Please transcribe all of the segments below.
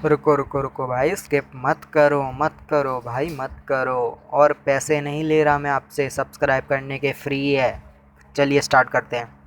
रुको रुको रुको भाई, स्किप मत करो मत करो भाई मत करो। और पैसे नहीं ले रहा मैं आपसे, सब्सक्राइब करने के फ्री है। चलिए स्टार्ट करते हैं।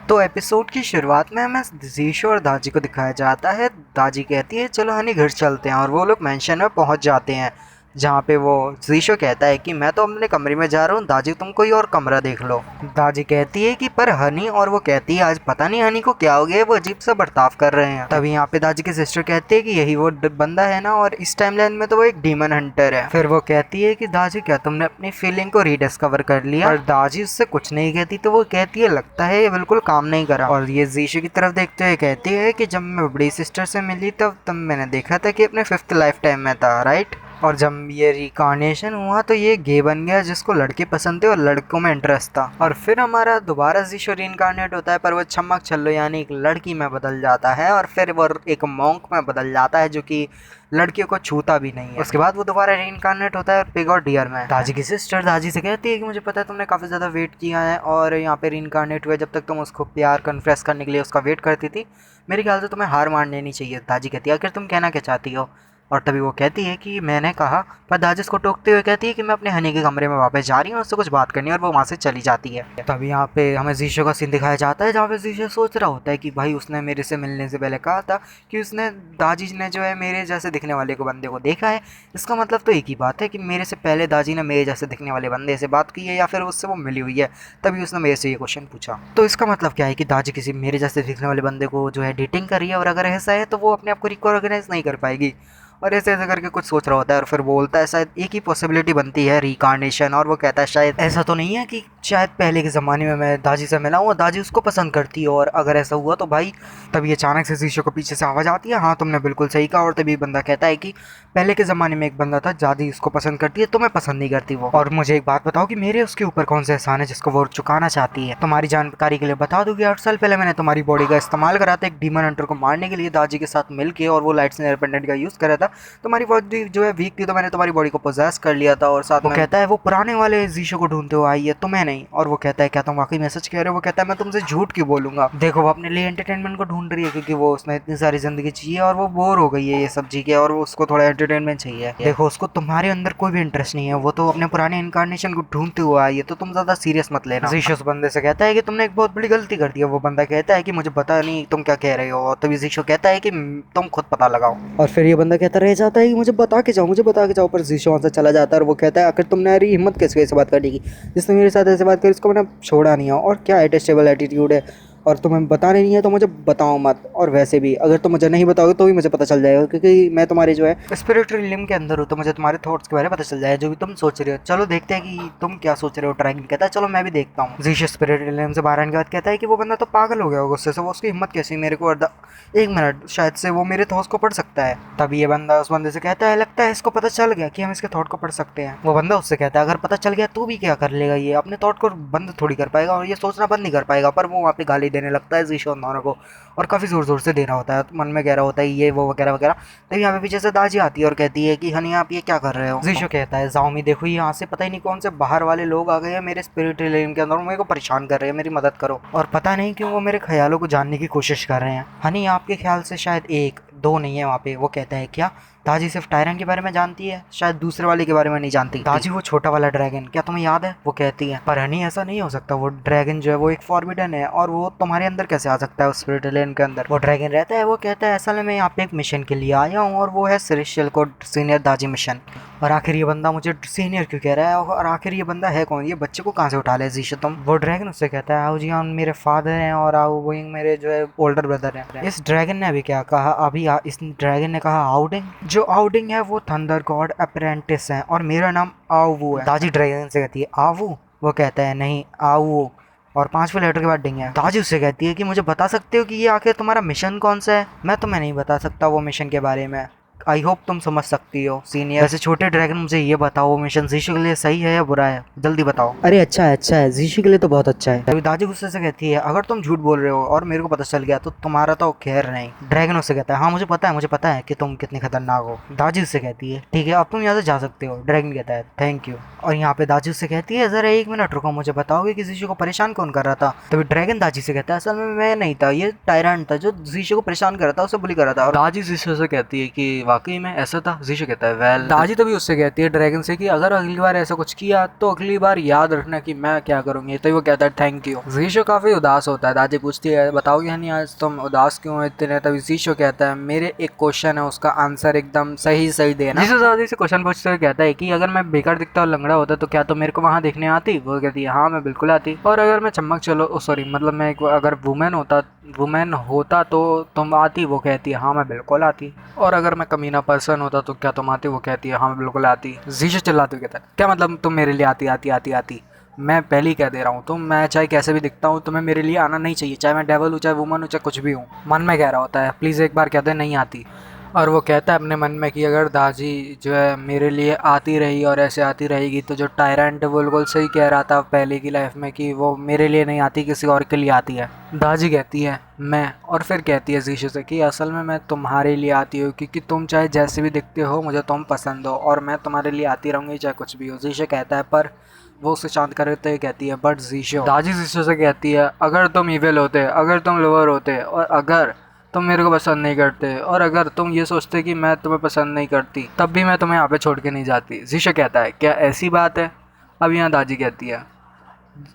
तो एपिसोड की शुरुआत में हमें जीशो और दाजी को दिखाया जाता है। दाजी कहती है चलो हनी घर चलते हैं, और वो लोग मेंशन में पहुंच जाते हैं जहाँ पे वो जीशो कहता है कि मैं तो अपने कमरे में जा रहा हूँ, दाजी तुम कोई और कमरा देख लो। दाजी कहती है कि पर हनी, और वो कहती है आज पता नहीं हनी को क्या हो गया है, वो अजीब सा बर्ताव कर रहे हैं। तभी यहाँ पे दाजी की सिस्टर कहती है कि यही वो बंदा है ना, और इस टाइमलाइन में तो वो एक डीमन हंटर है। फिर वो कहती है कि दाजी क्या तुमने अपनी फीलिंग को रीडिस्कवर कर लिया, और दाजी उससे कुछ नहीं कहती। तो वो कहती है लगता है ये बिल्कुल काम नहीं करा, और ये जीशो की तरफ देखते हुए कहती है कि जब मैं बड़ी सिस्टर से मिली तब मैंने देखा था कि अपने 5th लाइफ टाइम में था, राइट। और जब ये रिकार्नेशन हुआ तो ये गे बन गया जिसको लड़के पसंद थे और लड़कों में इंटरेस्ट था। और फिर हमारा दोबारा जीशो रीइंकार्नेट होता है, पर वो छमक छल्लो यानी एक लड़की में बदल जाता है, और फिर वो एक मॉन्क में बदल जाता है जो कि लड़कियों को छूता भी नहीं है। उसके बाद वो दोबारा रीइंकार्नेट होता है पिग और डियर में। दाजी की सिस्टर दाजी से कहती है कि मुझे पता है तुमने काफ़ी ज़्यादा वेट किया है और यहाँ पे रीइंकार्नेट हुए, जब तक तुम उसको प्यार कन्फेस करने के लिए उसका वेट करती थी, मेरे ख्याल से तुम्हें हार मान लेनी चाहिए। दाजी कहती है आखिर तुम कहना क्या चाहती हो। और तभी वो कहती है कि मैंने कहा, पर दादी उसको टोकते हुए कहती है कि मैं अपने हनी के कमरे में वापस जा रही हूँ, उससे कुछ बात करनी है, और वो वहाँ से चली जाती है। तभी यहाँ पे हमें जीशो का सीन दिखाया जाता है जहाँ पे जीशो सोच रहा होता है कि भाई उसने मेरे से मिलने से पहले कहा था कि उसने दाजी ने जो है मेरे जैसे दिखने वाले को बंदे को देखा है। इसका मतलब तो एक ही बात है कि मेरे से पहले दाजी ने मेरे जैसे दिखने वाले बंदे से बात की है, या फिर उससे वो मिली हुई है, तभी उसने मेरे से ये क्वेश्चन पूछा। तो इसका मतलब क्या है कि दाजी किसी मेरे जैसे दिखने वाले बंदे को जो है डेटिंग कर रही है, और अगर ऐसा है तो वो अपने आप को रिकॉग्नाइज नहीं कर पाएगी। और ऐसे ऐसे करके कुछ सोच रहा होता है, और फिर बोलता है शायद एक ही पॉसिबिलिटी बनती है रिकार्नेशन। और वो कहता है शायद ऐसा तो नहीं है कि शायद पहले के ज़माने में मैं दाजी से मिला हूँ और दाजी उसको पसंद करती है, और अगर ऐसा हुआ तो भाई। तभी अचानक से शीशे को पीछे से आवाज़ आती है, हाँ तुमने बिल्कुल सही कहा। और तभी बंदा कहता है कि पहले के ज़माने में एक बंदा था, दादी उसको पसंद करती है, तुम्हें पसंद नहीं करती वो। और मुझे एक बात बताओ कि मेरे उसके ऊपर कौन सा एहसान है जिसको वो चुकाना चाहती है। तुम्हारी जानकारी के लिए बता दूँ कि 8 साल पहले मैंने तुम्हारी बॉडी का इस्तेमाल करा था एक डीमन हंटर को मारने के लिए दाजी के साथ मिलकर, और वो लाइट्स एयरपेंडेंट का यूज़ करा था। तुम्हारी बॉडी जो है वीक थी, तो मैंने तुम्हारी बॉडी को पोजेस कर लिया था। और साथ वो कहता है वो पुराने वाले जीशो को ढूंढते हुए आई है, तुम्हें नहीं। और वो कहता है क्या तुम वाकई मैसेज कह रहे हो। वो कहता है मैं तुमसे झूठ क्यों बोलूंगा। देखो वो अपने लिए एंटरटेनमेंट को ढूंढ रही है, क्योंकि वो उसने इतनी सारी जिंदगी चाहिए और वो बोर हो गई है ये सब जी के, और वो उसको थोड़ा एंटरटेनमेंट चाहिए। देखो उसको तुम्हारे अंदर कोई भी इंटरेस्ट नहीं है, वो तो अपने पुराने इनकारनेशन को ढूंढते हुए आई है, तो तुम ज्यादा सीरियस मत लेना। जीशो उस बंदे से कहता है कि तुमने एक बहुत बड़ी गलती कर दी है। वो बंदा कहता है कि मुझे पता नहीं तुम क्या कह रहे हो। और तभी जीशो कहता है कि तुम खुद पता लगाओ। और फिर ये बंदा कहता रह जाता है कि मुझे बता के जाओ, मुझे बता के जाओ। पर जीशो वहाँ से चला जाता है, और वो कहता है आखिर तुमने यार हिम्मत कैसे कैसे बात करने की, जिसने मेरे साथ ऐसे बात करी उसको मैंने छोड़ा नहीं है। और क्या एटेस्टेबल एटीट्यूड है, और तुम्हें बताने नहीं है तो मुझे बताओ मत। और वैसे भी अगर तुम मुझे नहीं बताओगे तो भी मुझे पता चल जाएगा, क्योंकि मैं तुम्हारे जो है स्पिरिचुअल रिलम के अंदर हूँ, तो मुझे तुम्हारे थॉट्स के बारे में पता चल जाएगा जो भी तुम सोच रहे हो। चलो देखते हैं कि तुम क्या सोच रहे हो। ड्रैगन कहता है चलो मैं भी देखता हूँ। जीशो स्पिरिचुअल रिलम से बाहर आने के बाद कहता है कि वो बंदा तो पागल हो गया होगा गुस्से से, वो उसकी हिम्मत कैसी मेरे को एक मिनट, शायद से वो मेरे थॉट्स को पढ़ सकता है। तभी ये बंदा उस बंदे से कहता है लगता है इसको पता चल गया कि हम इसके थॉट को पढ़ सकते हैं। वो बंदा उससे कहता है अगर पता चल गया तू भी क्या कर लेगा, ये अपने थॉट को बंद थोड़ी कर पाएगा, और ये सोचना बंद नहीं कर पाएगा। पर वो वहाँ पे गाली देने लगता है जीशो दोनों को, और काफ़ी ज़ोर ज़ोर से दे रहा होता है, मन में कह रहा होता है ये वो वगैरह वगैरह। तभी यहाँ पे पीछे से दाजी आती है और कहती है कि हनी आप ये क्या कर रहे हो। जीशो कहता है जाओमी देखो ये यहाँ से पता ही नहीं कौन से बाहर वाले लोग आ गए हैं मेरे स्पिरिट रिलेम के अंदर, मेरे को परेशान कर रहे हैं, मेरी मदद करो। और पता नहीं क्यों वो मेरे ख्यालों को जानने की कोशिश कर रहे हैं। हनी आपके ख्याल से शायद एक दो नहीं है वहाँ पे। वो कहता है क्या दाजी सिर्फ टायरन के बारे में जानती है, शायद दूसरे वाले के बारे में नहीं जानती। दाजी वो छोटा वाला ड्रैगन क्या तुम्हें याद है। वो कहती है पर हनी ऐसा नहीं हो सकता, वो ड्रैगन जो है वो एक फॉरबिडन है, और वो तुम्हारे अंदर कैसे आ सकता है उस स्पिरिट लेन के अंदर। वो ड्रैगन रहता है। वो कहता है असल में मैं यहाँ पे एक मिशन के लिए आया हूँ, और वो है सेरेशियल को सीनियर दाजी मिशन। और आखिर ये बंदा मुझे सीनियर क्यों कह रहा है, और आखिर ये बंदा है कौन, ये बच्चे को कहाँ से उठा ले जीशो तुम। वो ड्रैगन उससे कहता है आओ जी हाँ मेरे फादर हैं, और आओ वो मेरे जो है ओल्डर ब्रदर हैं। इस ड्रैगन ने अभी क्या कहा, अभी इस ड्रैगन ने कहा आउडिंग। जो आउडिंग है वो थंडर गॉड अप्रेंटिस है, और मेरा नाम आवू है। दाजी ड्रैगन से कहती है आवू। वो कहता है नहीं आवू, और 5वें लेटर के बाद डिंग है। दाजी उससे कहती है कि मुझे बता सकते हो कि ये आखिर तुम्हारा मिशन कौन सा है। मैं तुम्हें नहीं बता सकता वो मिशन के बारे में, आई होप तुम समझ सकती हो सीनियर। वैसे छोटे ड्रैगन मुझे ये बताओ, वो मिशन जीशु के लिए सही है या बुरा है, जल्दी बताओ। अरे अच्छा है, जीशु के लिए तो बहुत अच्छा है। तभी दादी गुस्से से कहती है अगर तुम झूठ बोल रहे हो और मेरे को पता चल गया तो तुम्हारा तो खैर नहीं। ड्रैगन उससे कहता है हाँ मुझे पता है कि तुम कितनी खतरनाक हो। दादी उससे कहती है ठीक है अब तुम यहाँ से जा सकते हो। ड्रैगन कहता है थैंक यू। और यहाँ पे दादी उससे कहती है जरा 1 मिनट रुको, मुझे बताओगे कि जीशु को परेशान कौन कर रहा था। तभी ड्रैगन दादी से कहता है असल में मैं नहीं था, ये टायरन था जो जीशु को परेशान कर रहा था, उसे बुली कर रहा था। और दादी जीशु से कहती है कि वाकई में ऐसा था। जीशु कहता है वेल। दादी तभी उससे कहती है ड्रैगन से कि अगर अगली बार ऐसा कुछ किया तो अगली बार याद रखना कि मैं क्या करूंगी। तो वो कहता है थैंक यू। जीशु काफी उदास होता है। दादी पूछती है बताओगे हनी आज तुम उदास क्यों हो इतने। तभी जीशु कहता है मेरे एक क्वेश्चन है उसका आंसर एकदम सही देना। जीशु दादी से क्वेश्चन पूछते हुए कहता है कि अगर मैं बेकार दिखता और लंगड़ा होता तो क्या तुम मेरे को वहाँ देखने आती। वो कहती है हाँ मैं बिल्कुल आती। और अगर मैं चमक चलो सॉरी मतलब मैं अगर वुमेन होता तो तुम आती। वो कहती है हाँ मैं बिल्कुल आती। और अगर मैं कमीना पर्सन होता तो क्या तुम आती। वो कहती है हाँ मैं बिल्कुल आती। जीशु चिल्लाते हुए कहता है क्या मतलब तुम मेरे लिए आती। मैं पहले ही कह दे रहा हूँ तुम मैं चाहे कैसे भी दिखता हूँ तुम्हें मेरे लिए आना नहीं चाहिए, चाहे मैं डेवल हूँ चाहे वुमन हूँ चाहे कुछ भी हूँ। मन में कह रहा होता है प्लीज़ एक बार कह दे नहीं आती। और वो कहता है अपने मन में कि अगर दाजी जो है मेरे लिए आती रही और ऐसे आती रहेगी तो जो टायरेंट बिल्कुल सही कह रहा था पहले की लाइफ में कि वो मेरे लिए नहीं आती किसी और के लिए आती है। दाजी कहती है मैं, और फिर कहती है जीशु से कि असल में मैं तुम्हारे लिए आती हूँ क्योंकि तुम चाहे जैसे भी दिखते हो मुझे तुम पसंद हो और मैं तुम्हारे लिए आती रहूँगी चाहे कुछ भी हो। जीशु कहता है पर वो उसे शांत करते हुए कहती है बट जीशु। दादी जीशु से कहती है अगर तुम इविल होते, अगर तुम लोअर होते और अगर तुम मेरे को पसंद नहीं करते और अगर तुम ये सोचते कि मैं तुम्हें पसंद नहीं करती तब भी मैं तुम्हें यहाँ पे छोड़ के नहीं जाती। जीशु कहता है क्या ऐसी बात है। अब यहाँ दादी कहती है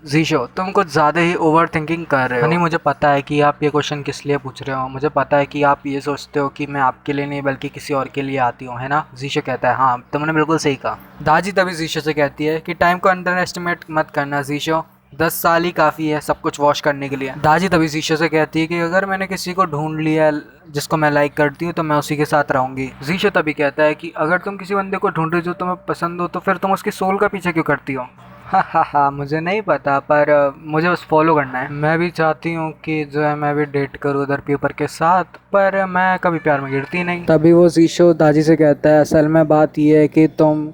जीशो तुम कुछ ज़्यादा ही ओवर थिंकिंग कर रहे हो। हनी मुझे पता है कि आप ये क्वेश्चन किस लिए पूछ रहे हो, मुझे पता है कि आप ये सोचते हो कि मैं आपके लिए नहीं बल्कि किसी और के लिए आती हूँ है ना। जीशो कहता है हाँ तुमने बिल्कुल सही कहा। दादी तभी जीशो से कहती है कि टाइम को अंडर एस्टिमेट मत करना जीशो, 10 साल ही काफ़ी है सब कुछ वॉश करने के लिए। दादी तभी जीशो से कहती है कि अगर मैंने किसी को ढूंढ लिया जिसको मैं लाइक करती हूँ तो मैं उसी के साथ रहूंगी। जीशो तभी कहता है कि अगर तुम किसी बंदे को ढूंढ रहे हो जो तुम्हें पसंद हो तो फिर तुम उसकी सोल का पीछे क्यों करती हो। हाँ मुझे नहीं पता पर मुझे बस फॉलो करना है। मैं भी चाहती हूँ कि जो है मैं भी डेट करूँ उधर पेपर के साथ पर मैं कभी प्यार में गिरती नहीं। तभी वो जीशो दादी से कहता है असल में बात यह है कि तुम,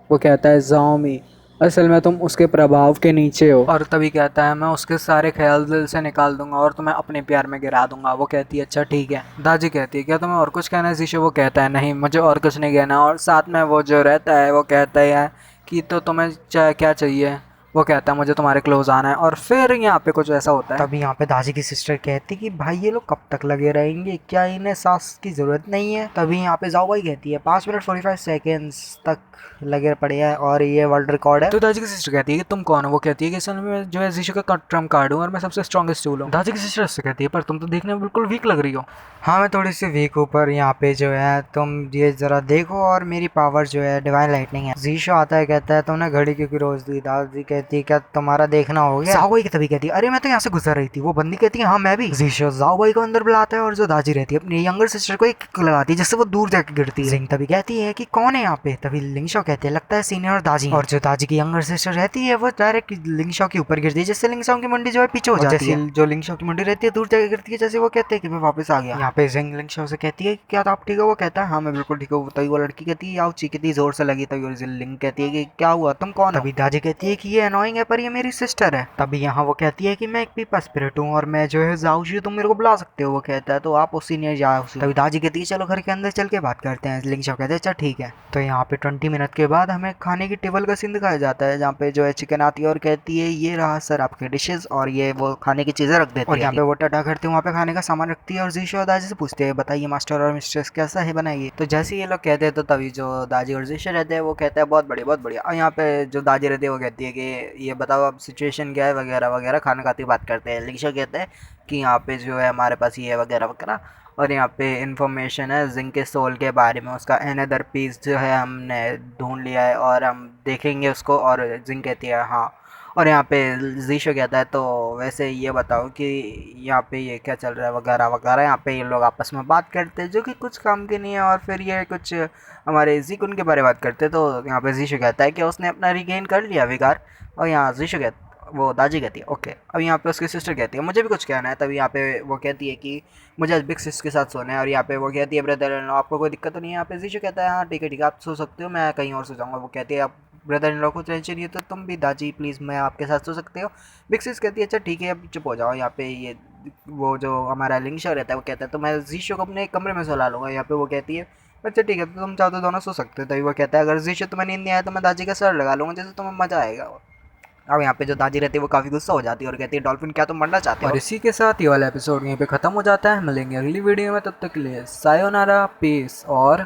वो कहता है ज़ाओमी असल में तुम उसके प्रभाव के नीचे हो। और तभी कहता है मैं उसके सारे ख्याल दिल से निकाल दूंगा और तुम्हें अपने प्यार में गिरा दूंगा। वो कहती है अच्छा ठीक है। दादी कहती है क्या तुम्हें और कुछ कहना है जीशो। वो कहता है नहीं मुझे और कुछ नहीं कहना। और साथ में वो जो रहता है वो कहता है कि तो तुम्हें क्या चाहिए। वो कहता है मुझे तुम्हारे क्लोज आना है। और फिर यहाँ पे कुछ ऐसा होता है। तभी यहाँ पे दाजी की सिस्टर कहती कि भाई ये लोग कब तक लगे रहेंगे, क्या इन्हें सांस की जरूरत नहीं है। तभी यहाँ पे जाओ भाई कहती है 5 मिनट 45 सेकेंड्स तक लगे पड़े हैं और ये वर्ल्ड रिकॉर्ड है। तो दाजी की सिस्टर कहती है कि तुम कौन हो। वो कहती है कि असल में जो है जीशु का ट्रम्प कार्ड हूँ और मैं सबसे स्ट्रॉन्गेस्ट टूल हूँ। दाजी की सिस्टर से कहती है पर तुम तो देखने में बिल्कुल वीक लग रही हो। हाँ मैं थोड़ी सी वीक हूँ पर यहाँ पे जो है तुम ये जरा देखो और मेरी पावर जो है डिवाइन लाइटनिंग है। जीशु आता है कहता है तुमने घड़ी क्यों रोज दी। दादी कहती है क्या तुम्हारा देखना हो गया। जाओ भाई तभी कहती है अरे मैं तो यहाँ से गुजर रही थी। वो बंदी कहती है हाँ मैं भी। जीशु जाओ भाई को अंदर बुलाता है और जो दादी रहती है अपनी यंगर सिस्टर को एक किक लगाती है जिससे वो दूर जाके गिरती है। जिंग तभी कहती है कि कौन है यहाँ पे। तभी लिंगशो कहते हैं लगता है सीनियर और दाजी। और जो दाजी की यंगर सिस्टर रहती है वो डायरेक्ट लिंगशो के ऊपर गिरती है जिससे लिंगशो की मुंडी जो है पीछे हो जाती है। जो लिंगशो की मुंडी रहती है दूर जाके गिरती है जैसे वो कहते हैं कि मैं वापस आ गया। यहाँ पे जिंग लिंगशो से कहती है क्या आप ठीक हो। वो कहता है हाँ मैं बिल्कुल ठीक हूँ। तभी वो लड़की कहती है आओ कितनी जोर से लगी। तभी लिंग कहती है कि क्या हुआ तुम कौन हो। तभी दादी कहती है कि ये अनोइंग है पर ये मेरी सिस्टर है। तभी यहाँ वो कहती है कि मैं एक पीपा स्पिरिट हूँ और मैं जो है जाऊशी तुम मेरे को बुला सकते हो। वो कहता है तो आप उसी ने जाओ। तभी दादी कहती है चलो घर के अंदर चल के बात करते हैं। लिंगशो कहते हैं अच्छा ठीक है। तो यहाँ पे 20 मिनट के बाद हमें खाने की टेबल का सीन दिखाया जाता है जहाँ पे जो है चिकन आती है और कहती है ये रहा सर आपके डिशेस और ये वो खाने की चीजें रख देती है। और यहाँ पे वो टाटा करते हैं वहाँ पे खाने का सामान रखती है और जीशु और दादी से पूछते हैं बताइए मास्टर और मिस्ट्रेस कैसा है बनाइए। तो जैसे ये लोग कहते हैं तो तभी जो दादी और जीशु रहते हैं वो कहते हैं बहुत बढ़िया। और यहाँ पे जो दादी रहती है वो कहती है कि ये बताओ अब सिचुएशन क्या है वगैरह वगैरह खाना खाते बात करते हैं। लिंगशो कहते हैं कि यहाँ पे जो है हमारे पास ये है वगैरह वगैरह। और यहाँ पे इन्फॉर्मेशन है जिंग के सोल के बारे में, उसका अनदर पीस जो है हमने ढूंढ लिया है और हम देखेंगे उसको। और जिंग कहती है हाँ। और यहाँ पे जीशो कहता है तो वैसे ये बताओ कि यहाँ पे ये क्या चल रहा है वगैरह वगैरह। यहाँ पे ये लोग आपस में बात करते हैं जो कि कुछ काम की नहीं है। और फिर ये कुछ हमारे जीकुन के बारे में बात करते हैं। तो यहाँ पे जीशो कहता है कि उसने अपना रिगेन कर लिया विकार। और यहाँ जीशो कहता वो दाजी कहती है ओके। अब यहाँ पे उसकी सिस्टर कहती है मुझे भी कुछ कहना है। तभी यहाँ पे वो कहती है कि मुझे आज बिग सिस्टर के साथ सोना है। और यहाँ पे वो कहती है ब्रदर इन लॉ आपको कोई दिक्कत तो नहीं है? यहाँ पे जीशु कहता है हाँ ठीक है आप सो सकते हो, मैं कहीं और सो जाऊँगा। वो कहती है आप ब्रदर इन लॉ को टेंशन नहीं है तो तुम भी दाजी प्लीज़ मैं आपके साथ सो सकते हो। बिग सिस कहती है अच्छा ठीक है अब चुप हो जाओ। यहाँ पे ये वो जो हमारा लिंगशा रहता है वो कहता है तो मैं जीशु को अपने कमरे में सुला लूँगा। यहाँ पे वो कहती है अच्छा ठीक है तो तुम चाहो तो दोनों सो सकते हो। तभी वो कहता है अगर जीशु तुम्हें नींद नहीं आया तो मैं दादी का सर लगा लूँगा जैसे तुम्हें मज़ा आएगा। अब यहाँ पे जो दादी रहती है वो काफ़ी गुस्सा हो जाती है और कहती है डॉल्फिन क्या तुम मरना चाहते हो? और इसी के साथ ये वाला एपिसोड यहीं पे ख़त्म हो जाता है। मिलेंगे अगली वीडियो में, तब तक के लिए सायोनारा, पीस और